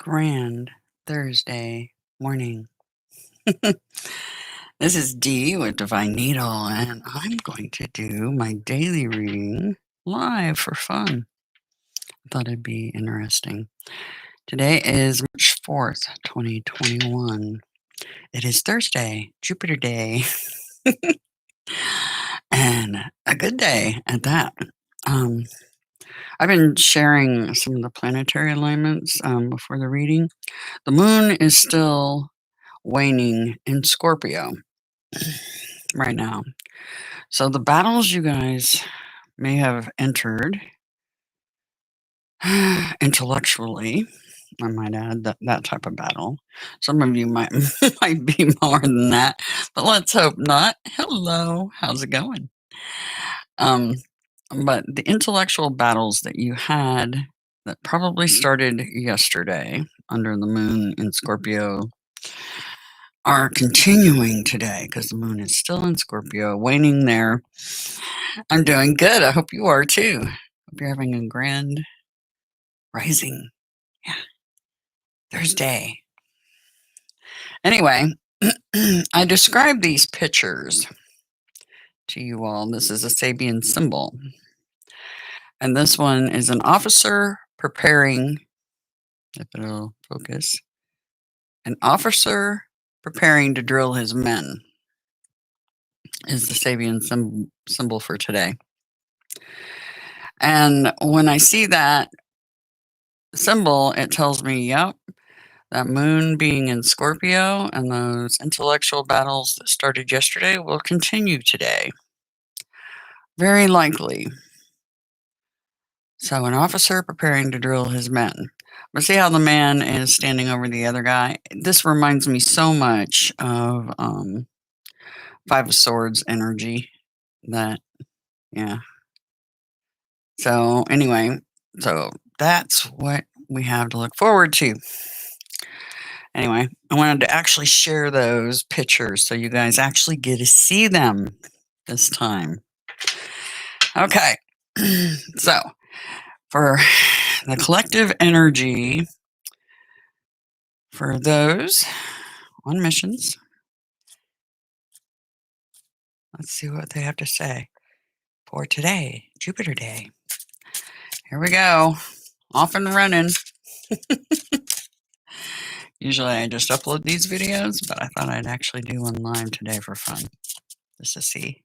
Grand Thursday morning. This is Dee with Divine Needle, and I'm going to do my daily reading live for fun. I thought it'd be interesting. Today is March 4th, 2021. It is Thursday, Jupiter Day, and a good day at that. I've been sharing some of the planetary alignments before the reading. The moon is still waning in Scorpio right now. So the battles you guys may have entered intellectually, I might add, that type of battle. Some of you might might be more than that, but let's hope not. Hello, how's it going? But the intellectual battles that you had that probably started yesterday under the moon in Scorpio are continuing today because the moon is still in Scorpio, waning there. I'm doing good. I hope you are too. Hope you're having a grand rising. Yeah. Thursday. Anyway, I described these pictures to you all. This is a Sabian symbol. And this one is an officer preparing, if it'll focus, an officer preparing to drill his men is the Sabian symbol for today. And when I see that symbol, it tells me, yep, that moon being in Scorpio and those intellectual battles that started yesterday will continue today. Very likely. So an officer preparing to drill his men. But see how the man is standing over the other guy? This reminds me so much of Five of Swords energy. Yeah. So anyway, so that's what we have to look forward to. Anyway, I wanted to actually share those pictures so you guys actually get to see them this time. Okay, so for the collective energy for those on missions, let's see what they have to say for today, Jupiter Day. Here we go, off and running. Usually I just upload these videos, but I thought I'd actually do one live today for fun, just to see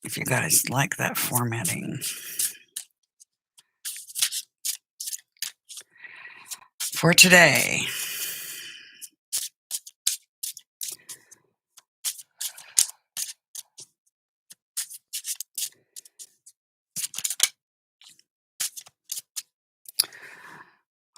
if you guys like that formatting. For today,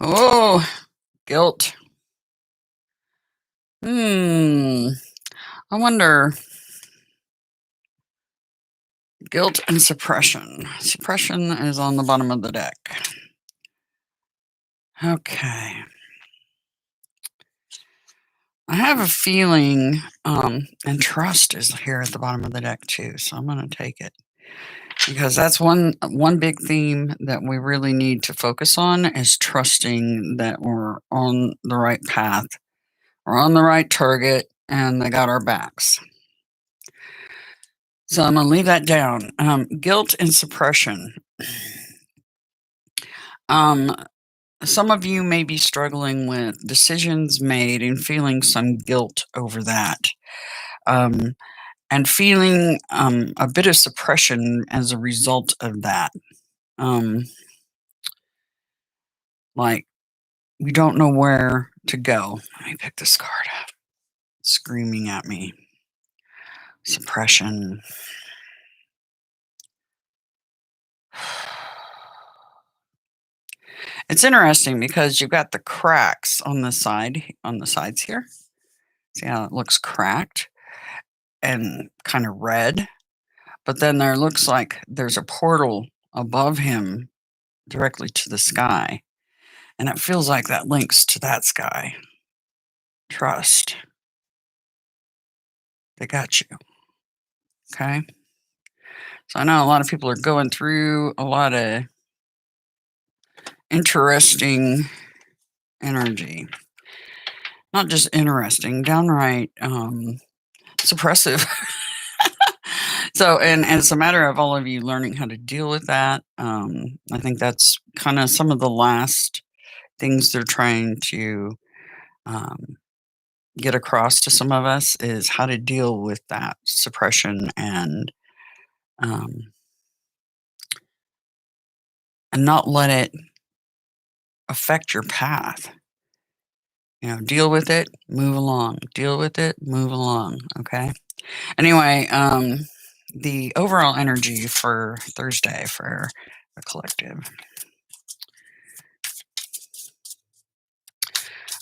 oh, guilt. I wonder, guilt and suppression. Suppression is on the bottom of the deck. Okay. I have a feeling, and trust is here at the bottom of the deck too, so I'm going to take it. Because that's one big theme that we really need to focus on is trusting that we're on the right path, we're on the right target, and they got our backs. So I'm going to leave that down. Guilt and suppression. Some of you may be struggling with decisions made and feeling some guilt over that. And feeling a bit of suppression as a result of that. Like, we don't know where to go. Let me pick this card up. Screaming at me. Suppression. It's interesting because you've got the cracks on the sides here. See how it looks cracked and kind of red? But then there looks like there's a portal above him directly to the sky. And it feels like that links to that sky. Trust. They got you. Okay? So I know a lot of people are going through a lot of interesting energy. Not just interesting, downright suppressive. So, and it's a matter of all of you learning how to deal with that. I think that's kind of some of the last things they're trying to um, get across to some of us is how to deal with that suppression um, and not let it affect your path. You know, deal with it, move along. Deal with it, move along. Okay. Anyway, the overall energy for Thursday for the collective.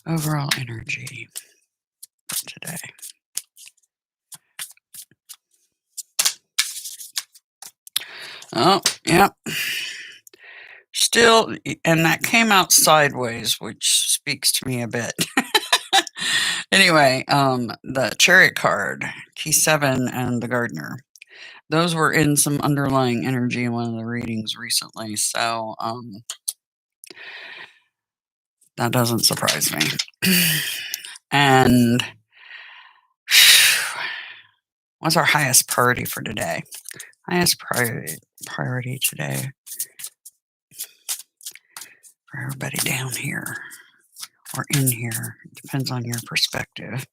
Overall energy for today. Oh, yeah. Still, and that came out sideways, which speaks to me a bit. Anyway, the Chariot card, Key 7, and the Gardener. Those were in some underlying energy in one of the readings recently, so that doesn't surprise me. And what's our highest priority for today? Highest priority today for everybody down here or in here. Depends on your perspective.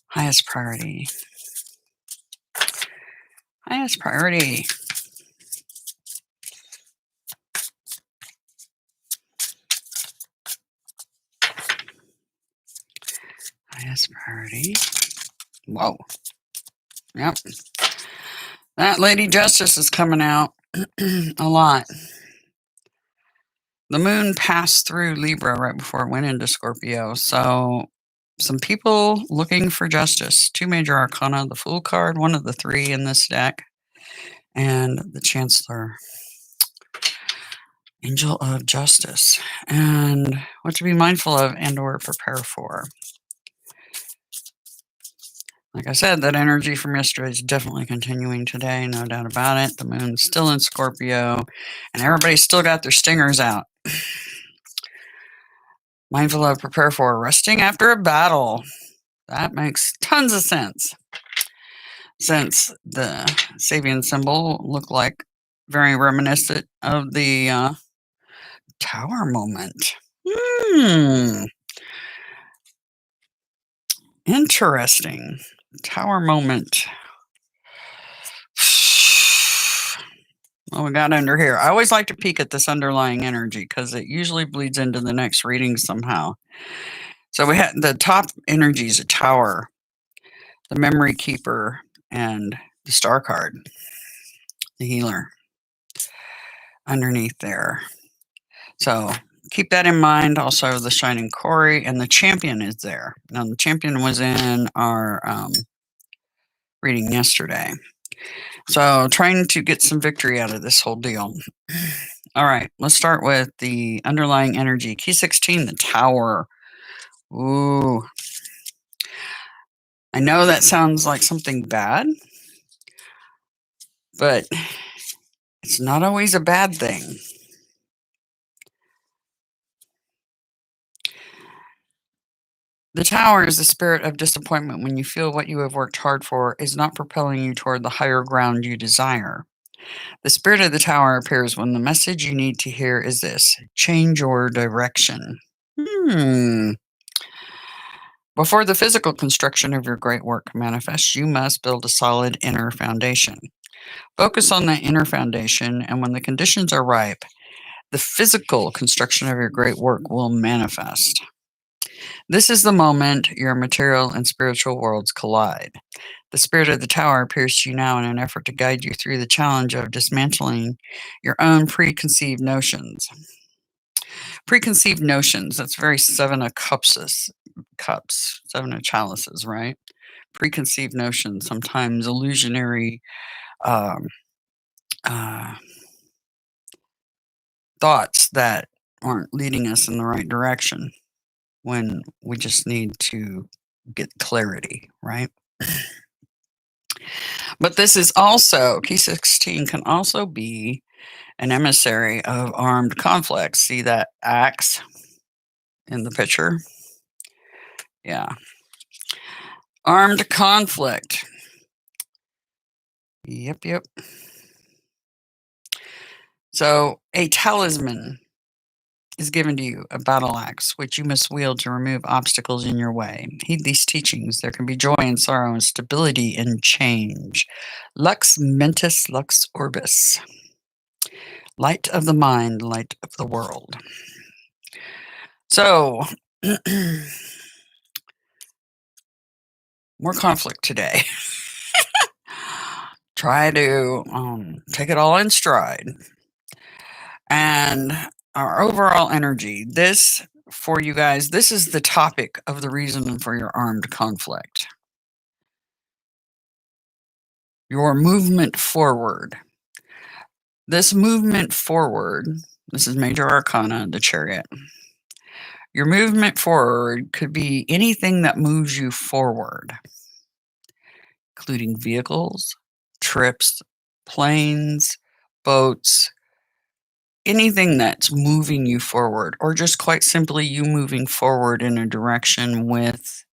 Highest priority. Highest priority. Highest priority. Whoa. Yep. That Lady Justice is coming out a lot. The moon passed through Libra right before it went into Scorpio. So some people looking for justice. 2 major arcana, the Fool card, one of the 3 in this deck, and the Chancellor. Angel of Justice. And what to be mindful of and or prepare for. Like I said, that energy from yesterday is definitely continuing today, no doubt about it. The moon's still in Scorpio, and everybody's still got their stingers out. Mindful of, prepare for, resting after a battle. That makes tons of sense. Since the Sabian symbol looked like very reminiscent of the Tower moment. Interesting. Tower moment. What we got under here? I always like to peek at this underlying energy because it usually bleeds into the next reading somehow. So we had the top energy is a tower, the memory keeper, and the star card, the healer, underneath there. So keep that in mind. Also, the shining quarry and the champion is there. Now, the champion was in our reading yesterday. So trying to get some victory out of this whole deal. All right, let's start with the underlying energy. Key 16, the tower. Ooh. I know that sounds like something bad, but it's not always a bad thing. The tower is the spirit of disappointment when you feel what you have worked hard for is not propelling you toward the higher ground you desire. The spirit of the tower appears when the message you need to hear is this: change your direction. Before the physical construction of your great work manifests, you must build a solid inner foundation. Focus on that inner foundation, and when the conditions are ripe, the physical construction of your great work will manifest. This is the moment your material and spiritual worlds collide. The spirit of the tower appears to you now in an effort to guide you through the challenge of dismantling your own preconceived notions. Preconceived notions, that's very 7 of cups, 7 of chalices, right? Preconceived notions, sometimes illusionary thoughts that aren't leading us in the right direction when we just need to get clarity, right? But this is also, Key 16 can also be an emissary of armed conflict. See that axe in the picture? Yeah. Armed conflict. Yep. So a talisman is given to you, a battle axe, which you must wield to remove obstacles in your way. Heed these teachings. There can be joy and sorrow and stability and change. Lux mentis, lux orbis. Light of the mind, light of the world. So, more conflict today. Try to take it all in stride. And our overall energy, this, for you guys, this is the topic of the reason for your armed conflict. Your movement forward. This movement forward, this is Major Arcana, the Chariot. Your movement forward could be anything that moves you forward, including vehicles, trips, planes, boats, anything that's moving you forward, or just quite simply you moving forward in a direction with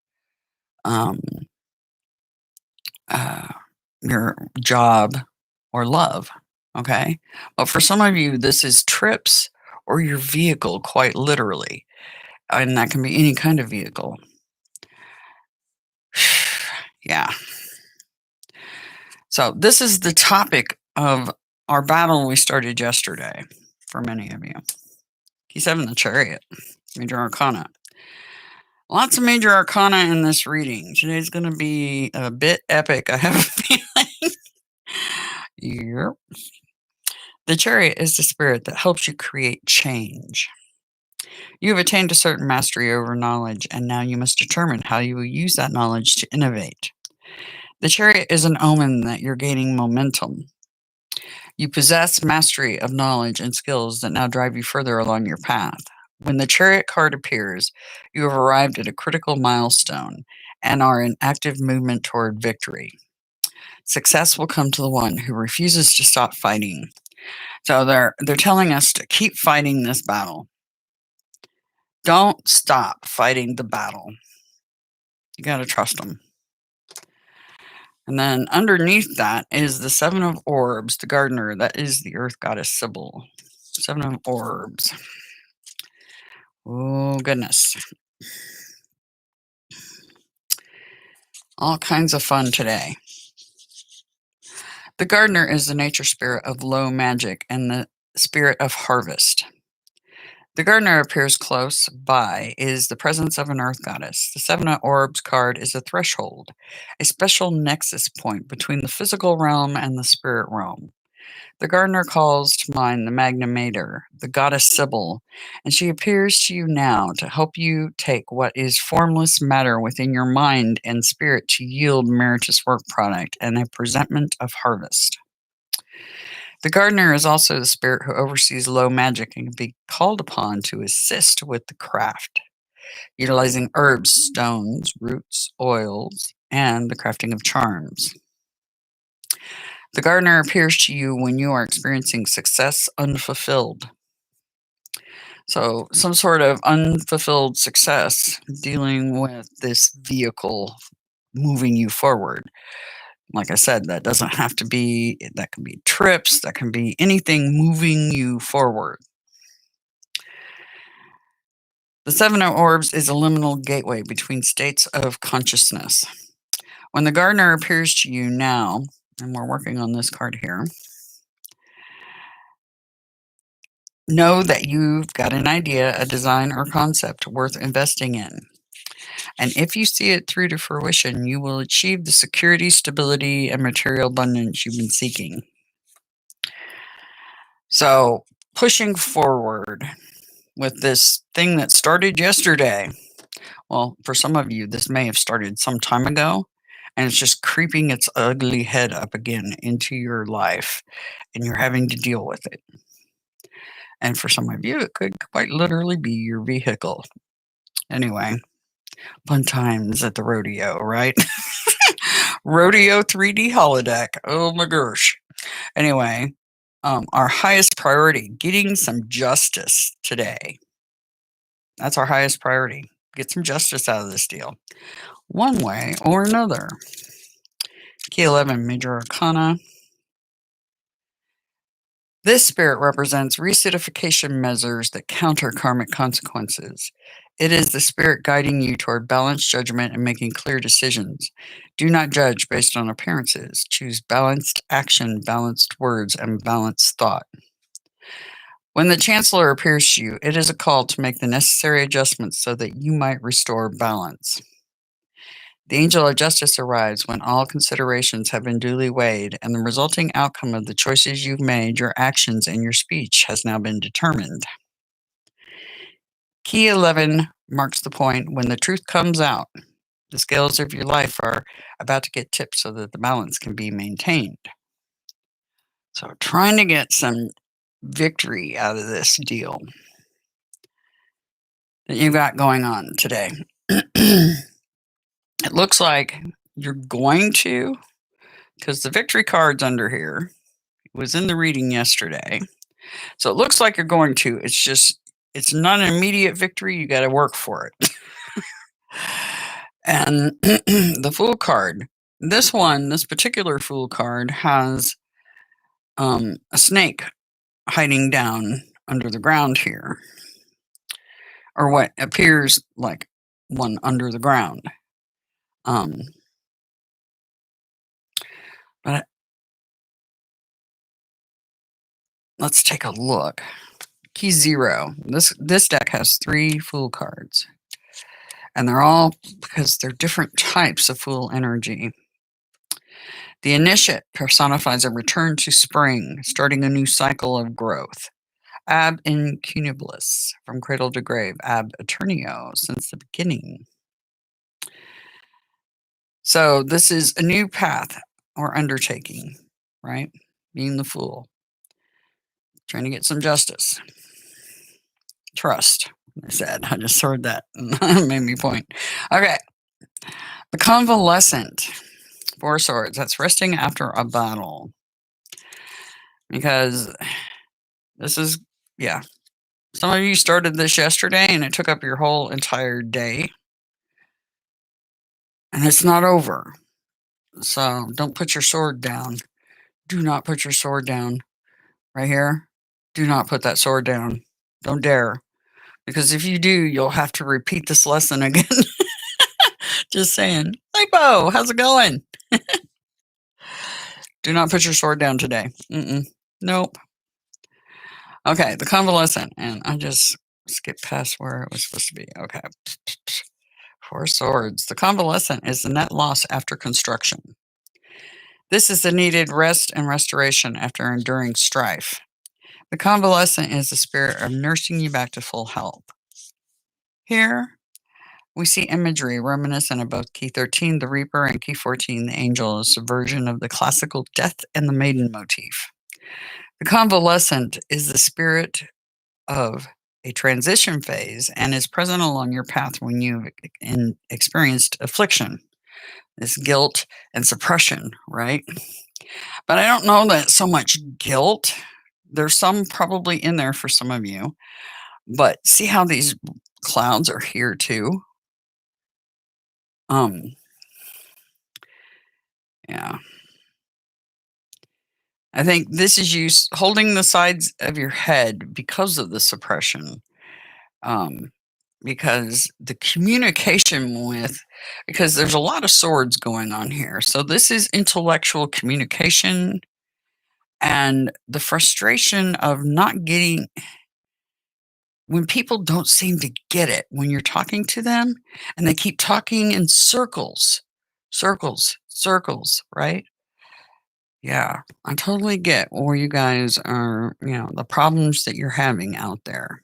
your job or love. Okay. But for some of you, this is trips or your vehicle, quite literally. And that can be any kind of vehicle. Yeah. So this is the topic of our battle we started yesterday for many of you. Key 7, the Chariot, Major Arcana. Lots of Major Arcana in this reading. Today's going to be a bit epic, I have a feeling. Yep. The Chariot is the spirit that helps you create change. You have attained a certain mastery over knowledge, and now you must determine how you will use that knowledge to innovate. The Chariot is an omen that you're gaining momentum. You possess mastery of knowledge and skills that now drive you further along your path. When the Chariot card appears, you have arrived at a critical milestone and are in active movement toward victory. Success will come to the one who refuses to stop fighting. So they're telling us to keep fighting this battle. Don't stop fighting the battle. You got to trust them. And then underneath that is the 7 of Orbs, the gardener. That is the earth goddess Sybil. 7 of Orbs. Oh, goodness. All kinds of fun today. The gardener is the nature spirit of low magic and the spirit of harvest. The gardener appears close by, is the presence of an earth goddess. The 7 of Orbs card is a threshold, a special nexus point between the physical realm and the spirit realm. The gardener calls to mind the Magna Mater, the goddess Sybil, and she appears to you now to help you take what is formless matter within your mind and spirit to yield meritorious work product and a presentment of harvest. The gardener is also the spirit who oversees low magic and can be called upon to assist with the craft, utilizing herbs, stones, roots, oils, and the crafting of charms. The gardener appears to you when you are experiencing success unfulfilled. So some sort of unfulfilled success dealing with this vehicle moving you forward. Like I said, that doesn't have to be, that can be trips, that can be anything moving you forward. The 7 of Orbs is a liminal gateway between states of consciousness. When the gardener appears to you now, and we're working on this card here, know that you've got an idea, a design, or concept worth investing in. And if you see it through to fruition, you will achieve the security, stability, and material abundance you've been seeking. So, pushing forward with this thing that started yesterday. Well, for some of you, this may have started some time ago, and it's just creeping its ugly head up again into your life, and you're having to deal with it. And for some of you, it could quite literally be your vehicle. Anyway, fun times at the rodeo, right? Rodeo 3D holodeck. Oh my gosh. Anyway, our highest priority, getting some justice today. That's our highest priority. Get some justice out of this deal, one way or another. Key 11, Major Arcana. This spirit represents reacidification measures that counter karmic consequences. It is the spirit guiding you toward balanced judgment and making clear decisions. Do not judge based on appearances. Choose balanced action, balanced words, and balanced thought. When the Chancellor appears to you, it is a call to make the necessary adjustments so that you might restore balance. The angel of justice arrives when all considerations have been duly weighed and the resulting outcome of the choices you've made, your actions, and your speech has now been determined. Key 11 marks the point when the truth comes out. The scales of your life are about to get tipped so that the balance can be maintained. So trying to get some victory out of this deal that you've got going on today. It looks like you're going to, because the victory card's under here. It was in the reading yesterday. So it looks like you're going to. It's just, it's not an immediate victory. You got to work for it. And the Fool card. This particular Fool card has a snake hiding down under the ground here. Or what appears like one under the ground. But let's take a look. Key 0. This deck has 3 Fool cards. And they're all because they're different types of Fool energy. The Initiate personifies a return to spring, starting a new cycle of growth. Ab incunablis, from cradle to grave. Ab eternio, since the beginning. So this is a new path or undertaking, right? Being the Fool. Trying to get some justice. Trust, I said. I just heard that. Made me point. Okay. The Convalescent. 4 swords. That's resting after a battle. Because this is, yeah. Some of you started this yesterday and it took up your whole entire day. And it's not over. So don't put your sword down. Do not put your sword down. Right here. Do not put that sword down. Don't dare. Because if you do, you'll have to repeat this lesson again. Just saying. Hey, Bo, how's it going? Do not put your sword down today. Nope. Okay, the Convalescent. And I just skipped past where it was supposed to be. Okay. 4 swords. The Convalescent is the net loss after construction. This is the needed rest and restoration after enduring strife. The Convalescent is the spirit of nursing you back to full health. Here, we see imagery reminiscent of both Key 13, the Reaper, and Key 14, the Angel, as a version of the classical Death and the Maiden motif. The Convalescent is the spirit of a transition phase and is present along your path when you've experienced affliction, this guilt and suppression, right? But I don't know that so much guilt. There's some probably in there for some of you. But see how these clouds are here too? Yeah. I think this is you holding the sides of your head because of the suppression. Because the communication because there's a lot of swords going on here. So this is intellectual communication and the frustration of not getting, when people don't seem to get it when you're talking to them and they keep talking in circles, right? Yeah, I totally get where you guys are, the problems that you're having out there.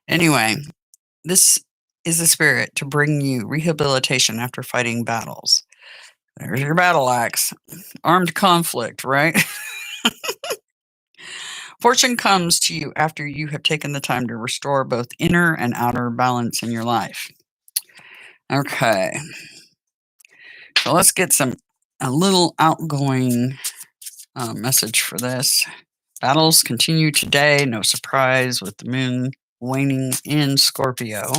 Anyway, this is the spirit to bring you rehabilitation after fighting battles. There's your battle axe. Armed conflict, right? Fortune comes to you after you have taken the time to restore both inner and outer balance in your life. Okay. So let's get a little outgoing message for this. Battles continue today. No surprise with the moon waning in Scorpio.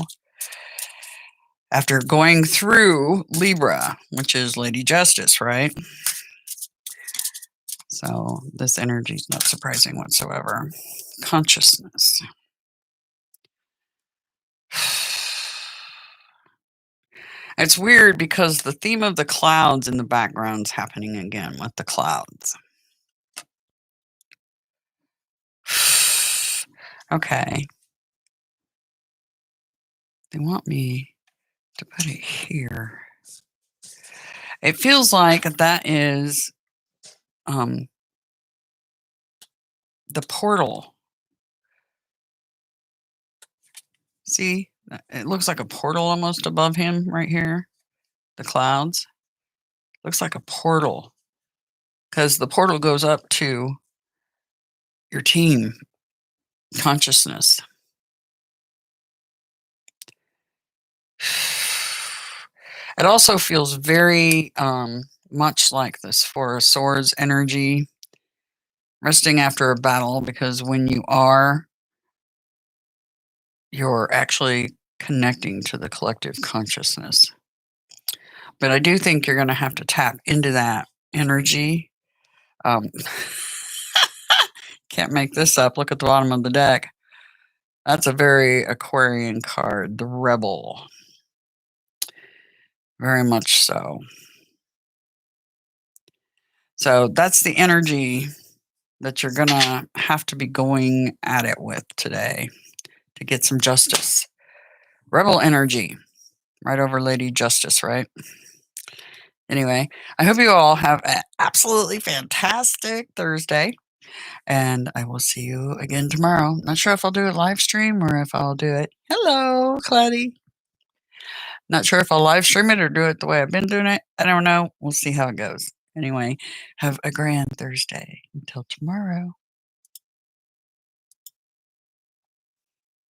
After going through Libra, which is Lady Justice, right? So this energy is not surprising whatsoever. Consciousness. It's weird because the theme of the clouds in the background is happening again with the clouds. Okay. They want me to put it here. It feels like that is the portal. See? It looks like a portal almost above him right here. The clouds. Looks like a portal. Because the portal goes up to your team consciousness. It also feels very much like this Four of Swords energy, resting after a battle, because when you are, you're actually connecting to the collective consciousness. But I do think you're going to have to tap into that energy. Can't make this up. Look at the bottom of the deck. That's a very Aquarian card, the Rebel. Very much so. So that's the energy that you're going to have to be going at it with today to get some justice. Rebel energy, right over Lady Justice, right? Anyway, I hope you all have an absolutely fantastic Thursday, and I will see you again tomorrow. Not sure if I'll do a live stream or if I'll do it. Hello, Claddy. Not sure if I'll live stream it or do it the way I've been doing it. I don't know. We'll see how it goes. Anyway, have a grand Thursday. Until tomorrow.